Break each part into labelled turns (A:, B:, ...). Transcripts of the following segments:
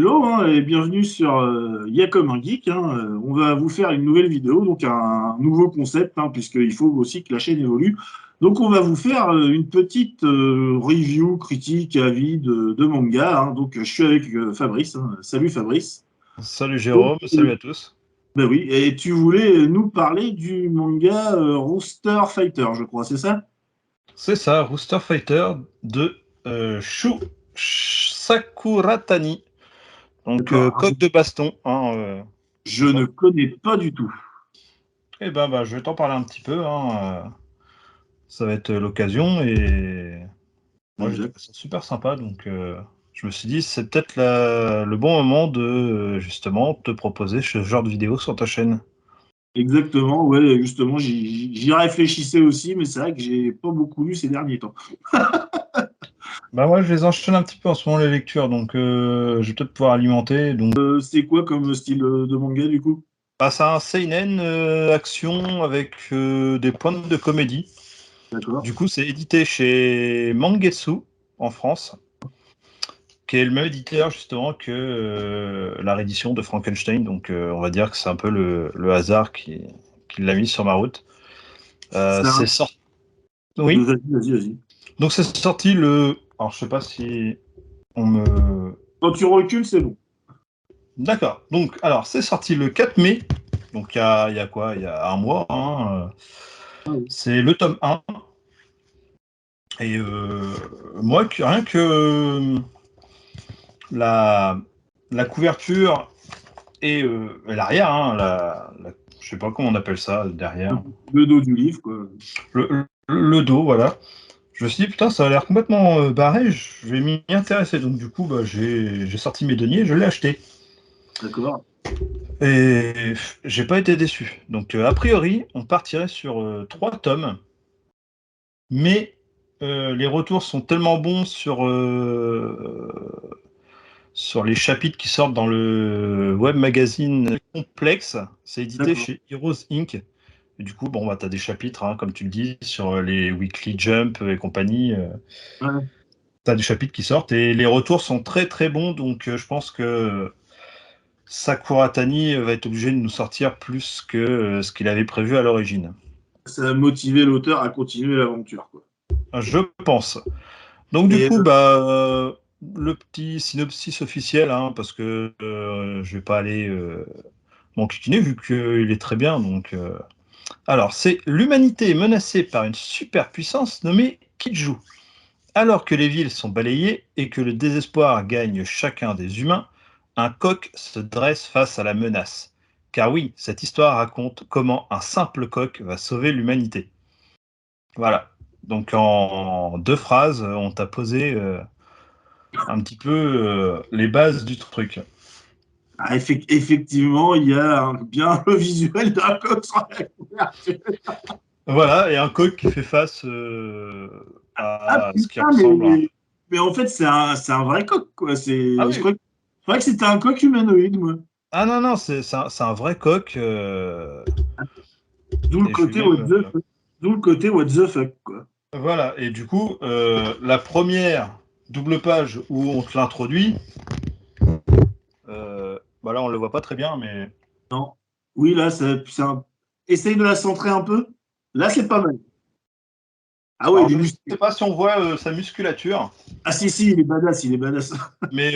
A: hello et bienvenue sur Ya comme un geek. On va vous faire une nouvelle vidéo, donc un nouveau concept, puisqu'il faut aussi que la chaîne évolue. Donc on va vous faire une petite review, critique, avis de manga. Donc je suis avec Fabrice. Salut Fabrice.
B: Salut
A: Donc,
B: Jérôme, salut à tous.
A: ben oui, et tu voulais nous parler du manga Rooster Fighter, je crois, c'est ça?
B: C'est ça, Rooster Fighter de Shu Sakuratani. Donc
A: D'accord.
B: code de baston.
A: Je ne connais pas du tout.
B: Eh ben, je vais t'en parler un petit peu. Ça va être l'occasion et moi j'ai trouvé
A: Exact.
B: ça super sympa. Donc je me suis dit c'est peut-être le bon moment de justement te proposer ce genre de vidéo sur ta chaîne.
A: Exactement, ouais, justement, j'y réfléchissais aussi, mais c'est vrai que j'ai pas beaucoup lu ces derniers temps.
B: Bah ouais, je les enchaîne un petit peu en ce moment les lectures, donc je vais peut-être pouvoir alimenter. Donc
A: C'est quoi comme style de manga du coup?
B: bah, c'est un seinen action avec des pointes de comédie.
A: D'accord.
B: Du coup, c'est édité chez Mangetsu en France, qui est le même éditeur justement que la réédition de Frankenstein. Donc, on va dire que c'est un peu le hasard qui l'a mis sur ma route.
A: C'est un...
B: C'est sorti. Oui.
A: Vas-y.
B: Donc, c'est sorti le. Alors, je sais pas si on me.
A: Quand tu recules, c'est bon.
B: D'accord. Donc, alors, c'est sorti le 4 mai. Donc, il y a quoi? Il y a un mois.
A: Ah oui.
B: C'est le tome 1. Et moi, rien que la, la couverture et l'arrière, je sais pas comment on appelle ça, derrière,
A: Le dos du livre, quoi.
B: le dos, voilà. Je me suis dit, putain, ça a l'air complètement barré, je vais m'y intéresser. Donc, du coup, j'ai sorti mes deniers et je l'ai acheté.
A: D'accord.
B: Et j'ai pas été déçu. Donc, a priori, on partirait sur 3 tomes, mais les retours sont tellement bons sur les chapitres qui sortent dans le web magazine Complexe. C'est édité
A: D'accord.
B: chez Heroes Inc. Et du coup, tu as des chapitres, comme tu le dis, sur les Weekly Jump et compagnie.
A: Ouais.
B: Tu as des chapitres qui sortent et les retours sont très très bons. Donc, je pense que Sakura Tani va être obligé de nous sortir plus que ce qu'il avait prévu à l'origine.
A: Ça a motivé l'auteur à continuer l'aventure, quoi.
B: Je pense. Donc, du
A: Et
B: coup, le petit synopsis officiel, parce que je vais pas aller m'enquiquiner vu qu'il est très bien. Donc, alors, c'est l'humanité est menacée par une superpuissance nommée Kiju. Alors que les villes sont balayées et que le désespoir gagne chacun des humains, un coq se dresse face à la menace. Car oui, cette histoire raconte comment un simple coq va sauver l'humanité. Voilà. Donc en 2 phrases, on t'a posé un petit peu les bases du truc.
A: effectivement, il y a bien le visuel d'un coq sur la couverture.
B: Voilà, et un coq qui fait face
A: Ah
B: à ce qui
A: putain,
B: ressemble à...
A: mais en fait, c'est un vrai coq, quoi.
B: Ah
A: Je
B: oui.
A: croyais que c'était un coq humanoïde, moi.
B: Ah non, non, c'est un vrai coq.
A: D'où le
B: Et je vais
A: côté
B: même...
A: what the fuck. D'où le côté what the fuck, quoi.
B: Voilà, et du coup, la première double page où on te l'introduit, là on le voit pas très bien, mais
A: Non. Oui, là, essaye de la centrer un peu. Là, c'est pas mal. Ah ouais,
B: alors
A: il est
B: je
A: musclé.
B: sais pas si on voit sa musculature,
A: Ah si, il est badass, il est badass.
B: mais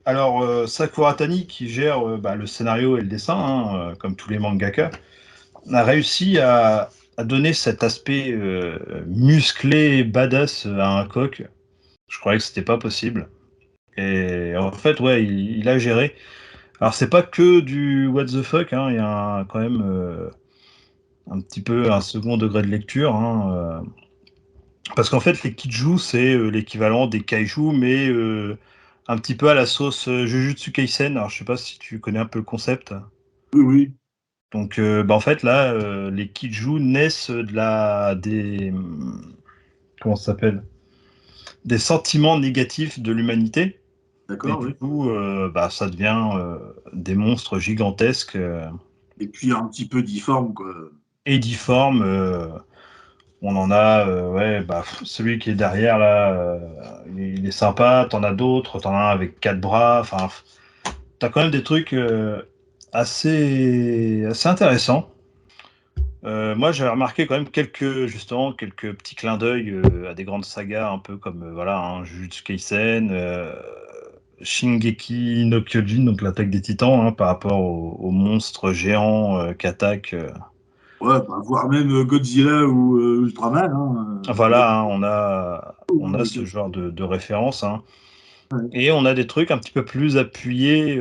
B: alors Sakura Tani qui gère le scénario et le dessin, comme tous les mangaka, a réussi à donner cet aspect musclé, badass à un coq. Je croyais que c'était pas possible. Et en fait, ouais, il a géré. Alors, c'est pas que du what the fuck, il y a quand même un petit peu un second degré de lecture. Parce qu'en fait, les Kiju, c'est l'équivalent des kaiju, mais un petit peu à la sauce Jujutsu Kaisen. Alors, je sais pas si tu connais un peu le concept.
A: Oui, oui.
B: Donc, en fait, là, les Kiju naissent comment ça s'appelle? Des sentiments négatifs de l'humanité. Et
A: D'accord,
B: du
A: oui.
B: coup, ça devient des monstres gigantesques.
A: Et puis un petit peu difforme, quoi.
B: Édiforme. On en a, ouais, celui qui est derrière là, il est sympa. T'en as d'autres, t'en as un avec 4 bras. Enfin, t'as quand même des trucs assez intéressants. Moi, j'avais remarqué quand même quelques petits clins d'œil à des grandes sagas, un peu comme voilà, hein, Jujutsu Kaisen, Shingeki no Kyojin, donc l'attaque des Titans, hein, par rapport aux monstres géants qui attaquent.
A: Ouais, bah, voire même Godzilla ou Ultraman. Hein,
B: Voilà, hein, on a ce genre de référence, hein.
A: ouais.
B: Et on a des trucs un petit peu plus appuyés,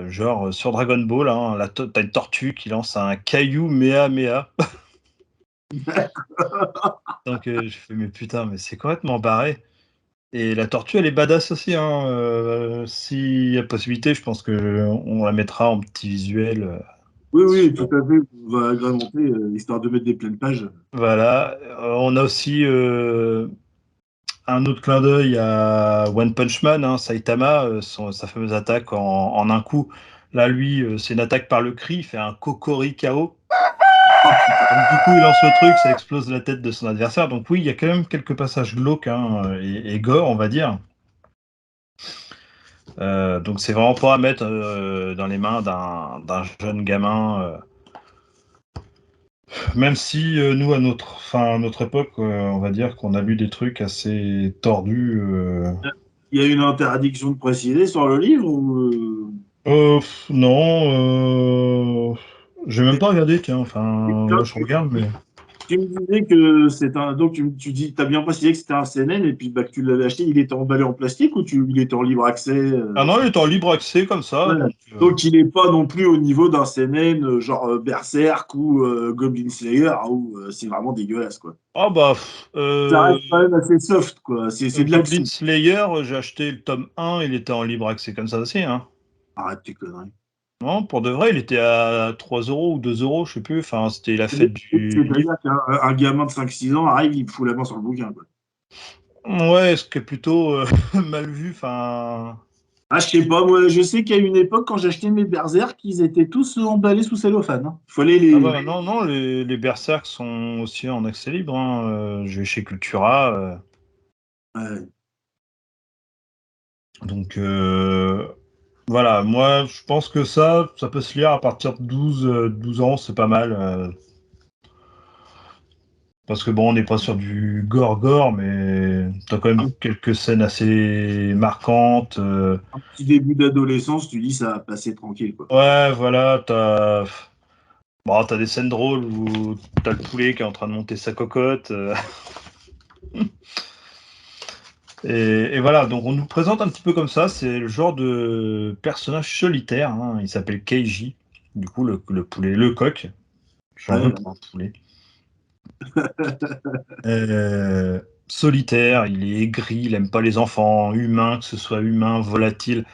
B: genre sur Dragon Ball, hein, t'as une tortue qui lance un caillou Mea. Donc je fais, mais putain, mais c'est complètement barré. Et la tortue, elle est badass aussi, hein. S'il y a possibilité, je pense que on la mettra en petit visuel.
A: Oui, oui, tout
B: Sur...
A: à fait. On va agrémenter, histoire de mettre des pleines pages.
B: Voilà. On a aussi un autre clin d'œil à One Punch Man, hein, Saitama, sa fameuse attaque en un coup. Là, lui, c'est une attaque par le cri, il fait un Kokorikao.
A: Oh putain.
B: Donc, du coup, il lance le truc, ça explose la tête de son adversaire. Donc, oui, il y a quand même quelques passages glauques, hein, et gore, on va dire. Donc, c'est vraiment pas à mettre dans les mains d'un jeune gamin. Même si nous, à notre époque, on va dire qu'on a lu des trucs assez tordus.
A: Il y a une interdiction de préciser sur le livre ou
B: Non, j'ai même pas regardé, tiens. Enfin, là, je regarde, mais.
A: tu me disais que c'est un. Donc, tu dis, t'as bien précisé que c'était un CNN et puis bah, que tu l'avais acheté, il était emballé en plastique ou il était en libre accès
B: Ah non, il est en libre accès comme ça,
A: ouais.
B: donc.
A: Donc, il n'est pas non plus au niveau d'un CNN genre Berserk ou Goblin Slayer où c'est vraiment dégueulasse, quoi.
B: Ah bah,
A: Ça reste quand même assez soft, quoi. C'est de
B: Goblin
A: l'action.
B: Slayer, j'ai acheté le tome 1, il était en libre accès comme ça aussi, hein.
A: Arrête tes conneries.
B: Non, pour de vrai, il était à 3 euros ou 2 euros, je sais plus. Enfin, c'était la fête du livre.
A: C'est-à-dire qu'un gamin de 5-6 ans arrive, il me fout la main sur le bouquin, quoi.
B: Ouais, ce qui est plutôt mal vu. Enfin,
A: Ah, je sais pas, moi, je sais qu'à une époque, quand j'achetais mes Berserk, ils étaient tous emballés sous cellophane. Hein. Il fallait
B: ah
A: les.
B: bah non, non, les Berserk sont aussi en accès libre, hein. Je vais chez Cultura.
A: Ouais.
B: Donc voilà, moi je pense que ça peut se lire à partir de 12 ans, c'est pas mal. Parce que bon, on n'est pas sur du gore, mais t'as quand même
A: Un,
B: quelques scènes assez marquantes.
A: un petit début d'adolescence, tu dis, ça va passer tranquille, quoi.
B: Ouais, voilà, t'as des scènes drôles où t'as le poulet qui est en train de monter sa cocotte. Et voilà, donc on nous présente un petit peu comme ça. C'est le genre de personnage solitaire, hein. Il s'appelle Keiji. Du coup, le poulet, le coq. J'en veux
A: Ouais.
B: pour un poulet. Euh, Solitaire, il est aigri, il aime pas les enfants, humain, que ce soit humain, volatile.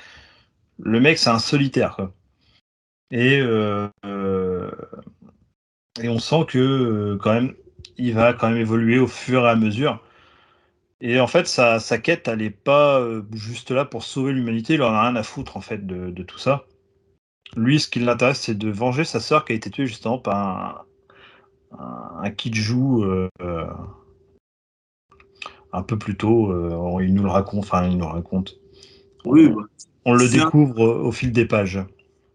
B: Le mec, c'est un solitaire, quoi. Et, euh, euh, et on sent que quand même, il va quand même évoluer au fur et à mesure. Et en fait, sa quête, elle est pas juste là pour sauver l'humanité. Il en a rien à foutre en fait de tout ça. Lui, ce qui l'intéresse, c'est de venger sa sœur qui a été tuée justement par un Kiju un peu plus tôt. Il nous le raconte. Enfin, il nous le raconte.
A: Oui,
B: On,
A: bah,
B: on le
A: c'est un,
B: découvre au fil des pages.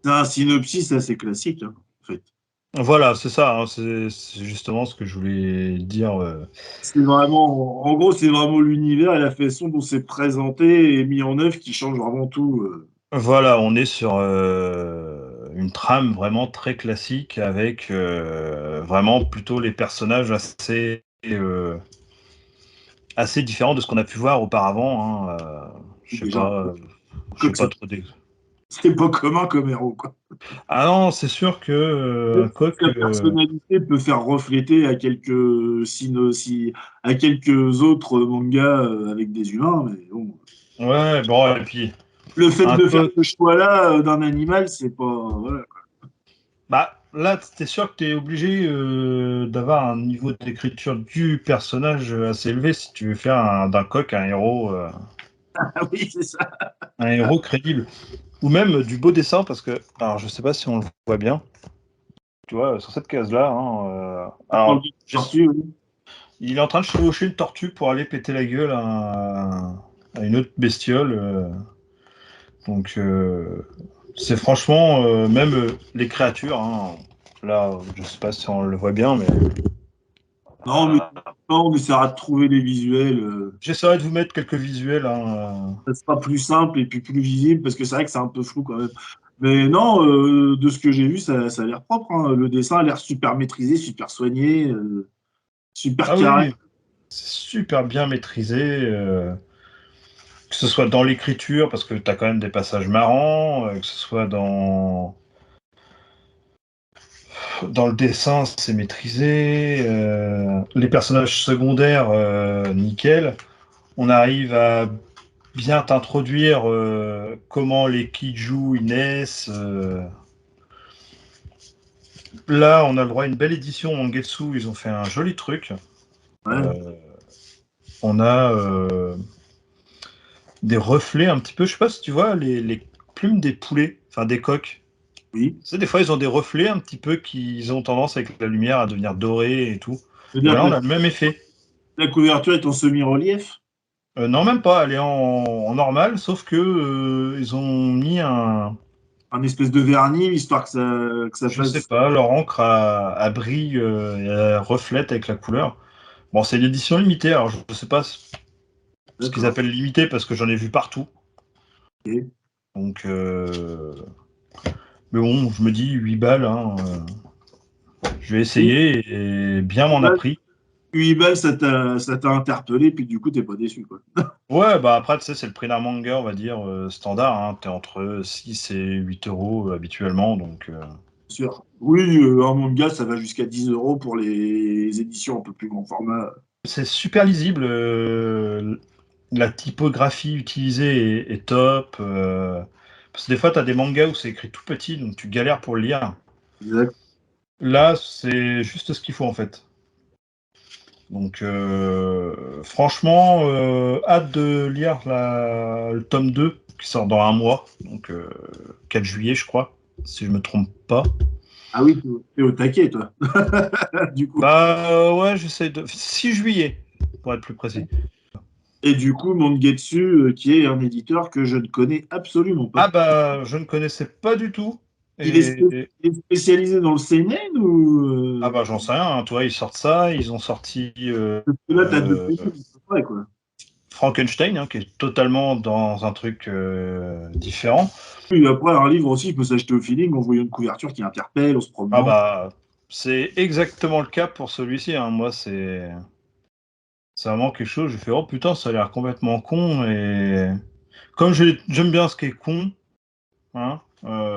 A: c'est un synopsis assez classique, hein, en fait.
B: Voilà, c'est ça, hein, c'est justement ce que je voulais dire.
A: C'est vraiment, en gros, c'est vraiment l'univers et la façon dont c'est présenté et mis en œuvre qui change vraiment tout.
B: Voilà, on est sur une trame vraiment très classique avec vraiment plutôt les personnages assez différents de ce qu'on a pu voir auparavant, hein.
A: Déjà,
B: Je sais
A: comme
B: pas trop des.
A: c'est pas commun comme héros, quoi.
B: Ah non, c'est sûr que
A: Même
B: un
A: si
B: coq.
A: sa personnalité peut faire refléter à quelques autres mangas avec des humains, mais bon.
B: Ouais, bon, et puis
A: Le fait
B: un
A: de faire
B: coq.
A: ce choix-là d'un animal, c'est pas. Voilà.
B: Bah, là, t'es sûr que t'es obligé d'avoir un niveau d'écriture du personnage assez élevé si tu veux faire d'un coq
A: Ah oui, c'est ça.
B: un héros crédible. Ou même du beau dessin, parce que, alors je sais pas si on le voit bien, tu vois, sur cette case-là, hein,
A: Dans le
B: alors,
A: tortue, oui.
B: il est en train de chevaucher une tortue pour aller péter la gueule à une autre bestiole. Donc, C'est franchement, même les créatures, hein, là, je sais pas si on le voit bien, mais
A: Non, mais non, on essaiera de trouver les visuels.
B: j'essaierai de vous mettre quelques visuels, hein.
A: Ça sera plus simple et puis plus visible parce que c'est vrai que c'est un peu flou quand même. Mais non, de ce que j'ai vu, ça a l'air propre, hein. Le dessin a l'air super maîtrisé, super soigné, super
B: Ah oui,
A: carré.
B: oui, c'est super bien maîtrisé, que ce soit dans l'écriture, parce que tu as quand même des passages marrants, que ce soit dans le dessin, c'est maîtrisé, les personnages secondaires, nickel. On arrive à bien t'introduire comment les Kiju ils naissent. Là, on a le droit à une belle édition Mangetsu. Ils ont fait un joli truc.
A: Ouais,
B: Euh, on a des reflets un petit peu. Je sais pas si tu vois les plumes des poulets, enfin des coqs.
A: oui.
B: Tu sais, des fois, ils ont des reflets un petit peu qui ont tendance avec la lumière à devenir dorés et tout. Et
A: C'est-à-dire
B: ben
A: que
B: là, on a le même effet.
A: la couverture est en semi-relief.
B: Non, même pas. Elle est en normal, sauf que ils ont mis
A: Un espèce de vernis, histoire que ça
B: je sais
A: fasse.
B: pas, leur encre à brille et elle reflète avec la couleur. Bon, c'est une édition limitée, alors je sais pas ce qu'ils
A: D'accord.
B: appellent limité parce que j'en ai vu partout.
A: Ok.
B: Donc, mais bon, je me dis 8 balles, hein, je vais
A: Oui,
B: essayer et bien m'en a
A: bah,
B: pris.
A: 8 balles, ça t'a interpellé, puis du coup, t'es pas déçu, quoi.
B: Ouais, bah après, tu sais, c'est le prix d'un manga, on va dire, standard. Hein, t'es entre 6 et 8 euros habituellement, donc
A: Sûr. Oui, un manga, ça va jusqu'à 10 euros pour les éditions un peu plus grand format.
B: c'est super lisible. La typographie utilisée est top. Parce que des fois, tu as des mangas où c'est écrit tout petit, donc tu galères pour le lire.
A: Exact.
B: Là, c'est juste ce qu'il faut en fait. Donc, franchement, hâte de lire le tome 2 qui sort dans un mois, donc 4 juillet, je crois, si je me trompe pas.
A: Ah oui, t'es au taquet, toi, du coup.
B: Bah ouais, j'essaie de. 6 juillet, pour être plus précis.
A: Et du coup, Mangetsu, qui est un éditeur que je ne connais absolument
B: Ah
A: pas.
B: bah, je ne connaissais pas du tout.
A: Il est,
B: Et,
A: spé- il est spécialisé dans le seinen ou
B: ah bah j'en sais rien, hein, toi, ils sortent ça, ils ont sorti
A: parce que là, t'as deux pays, c'est vrai, quoi.
B: Frankenstein, hein, qui est totalement dans un truc différent.
A: Puis après, un livre aussi, il peut s'acheter au feeling en voyant une couverture qui interpelle, en se
B: Ah
A: promenant.
B: bah c'est exactement le cas pour celui-ci, hein. Moi, c'est vraiment quelque chose, je fais oh putain, ça a l'air complètement con et comme j'aime bien ce qui est con, hein,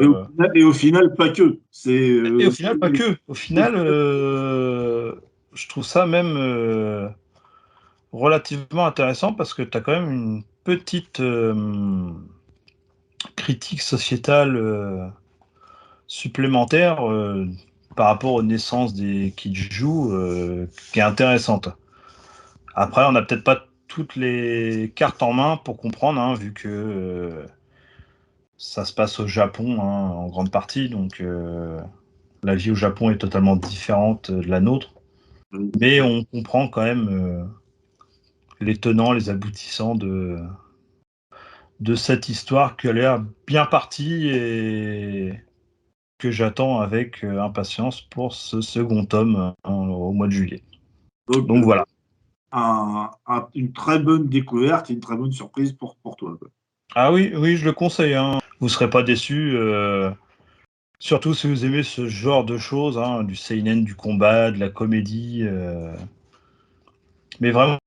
A: Et au final, pas que.
B: et au final pas que. Au final, je trouve ça même relativement intéressant parce que tu as quand même une petite critique sociétale supplémentaire par rapport aux naissances des Kidju qui est intéressante. Après, on n'a peut-être pas toutes les cartes en main pour comprendre, hein, vu que ça se passe au Japon hein, en grande partie, donc la vie au Japon est totalement différente de la nôtre. Mais on comprend quand même les tenants, les aboutissants de cette histoire qui a l'air bien partie et que j'attends avec impatience pour ce second tome hein, au mois de juillet.
A: Donc,
B: Donc voilà.
A: une très bonne découverte et une très bonne surprise pour toi, quoi.
B: Ah oui, oui, je le conseille. Hein. Vous ne serez pas déçus, surtout si vous aimez ce genre de choses, hein, du seinen, du combat, de la comédie. Mais vraiment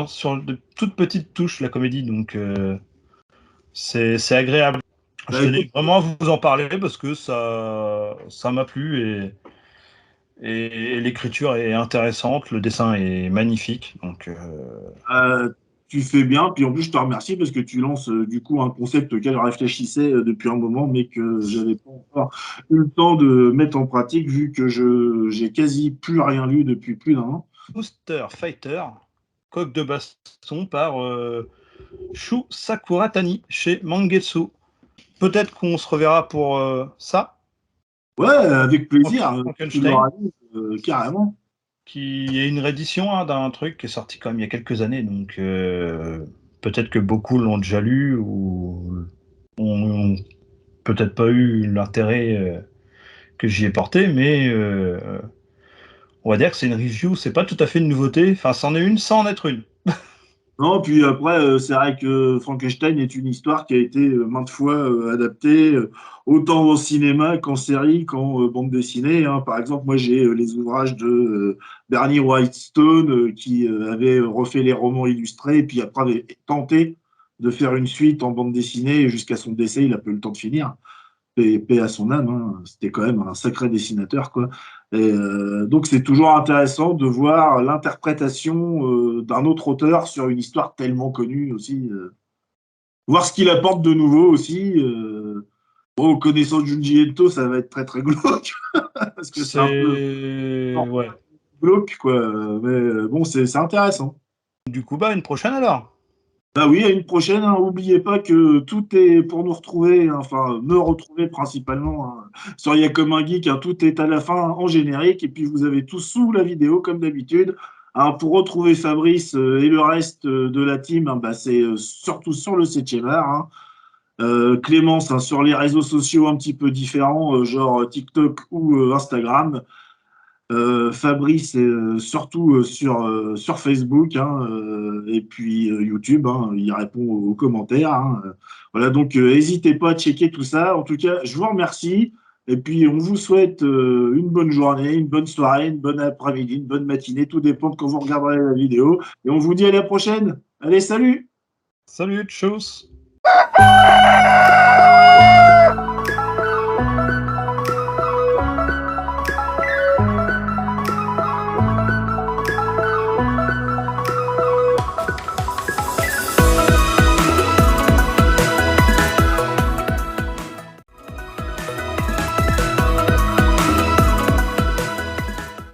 B: sur de toutes petites touches, la comédie. Donc c'est agréable. Je
A: Bah, écoute,
B: tenais vraiment à vous en parler parce que ça m'a plu et l'écriture est intéressante, le dessin est magnifique. Donc
A: euh, tu fais bien. Puis en plus, je te remercie parce que tu lances du coup un concept auquel je réfléchissais depuis un moment, mais que j'avais pas encore eu le temps de mettre en pratique vu que j'ai quasi plus rien lu depuis plus d'un an.
B: Booster Fighter, coq de baston par Shu Sakuratani chez Mangetsu. Peut-être qu'on se reverra pour ça,
A: Ouais, avec plaisir. Tu
B: Frankenstein,
A: l'auras lu, carrément.
B: qui est une réédition hein, d'un truc qui est sorti quand même il y a quelques années. Donc peut-être que beaucoup l'ont déjà lu ou ont peut-être pas eu l'intérêt que j'y ai porté, mais on va dire que c'est une review, c'est pas tout à fait une nouveauté. Enfin, c'en est une sans en être une.
A: Non, puis après, c'est vrai que Frankenstein est une histoire qui a été maintes fois adaptée, autant au cinéma qu'en série, qu'en bande dessinée, hein. Par exemple, moi, j'ai les ouvrages de Bernie Wrightstone qui avait refait les romans illustrés, et puis après avait tenté de faire une suite en bande dessinée, et jusqu'à son décès, il a pas eu le temps de finir. Paix à son âme, hein. C'était quand même un sacré dessinateur, quoi. Et, donc c'est toujours intéressant de voir l'interprétation d'un autre auteur sur une histoire tellement connue aussi. Voir ce qu'il apporte de nouveau aussi. Bon, connaissant Junji Ito, ça va être très très glauque, parce que c'est un peu
B: C'est... Ouais.
A: glauque, quoi. Mais bon, c'est intéressant.
B: Du coup, bah, une prochaine alors.
A: Bah oui, à une prochaine, hein. N'oubliez pas que tout est pour nous retrouver, hein, enfin me retrouver principalement, hein, sur Y'a comme un geek, hein. Tout est à la fin en générique, et puis vous avez tout sous la vidéo comme d'habitude. Hein, pour retrouver Fabrice et le reste de la team, hein, bah, c'est surtout sur le 7e art, hein. Clémence, hein, sur les réseaux sociaux un petit peu différents, genre TikTok ou Instagram. Fabrice, surtout sur Facebook, hein, et puis YouTube, hein, il répond aux commentaires, hein. Voilà, donc n'hésitez pas à checker tout ça. En tout cas, je vous remercie. Et puis, on vous souhaite une bonne journée, une bonne soirée, une bonne après-midi, une bonne matinée. Tout dépend de quand vous regarderez la vidéo. Et on vous dit à la prochaine. Allez, salut!
B: Salut, tchuss!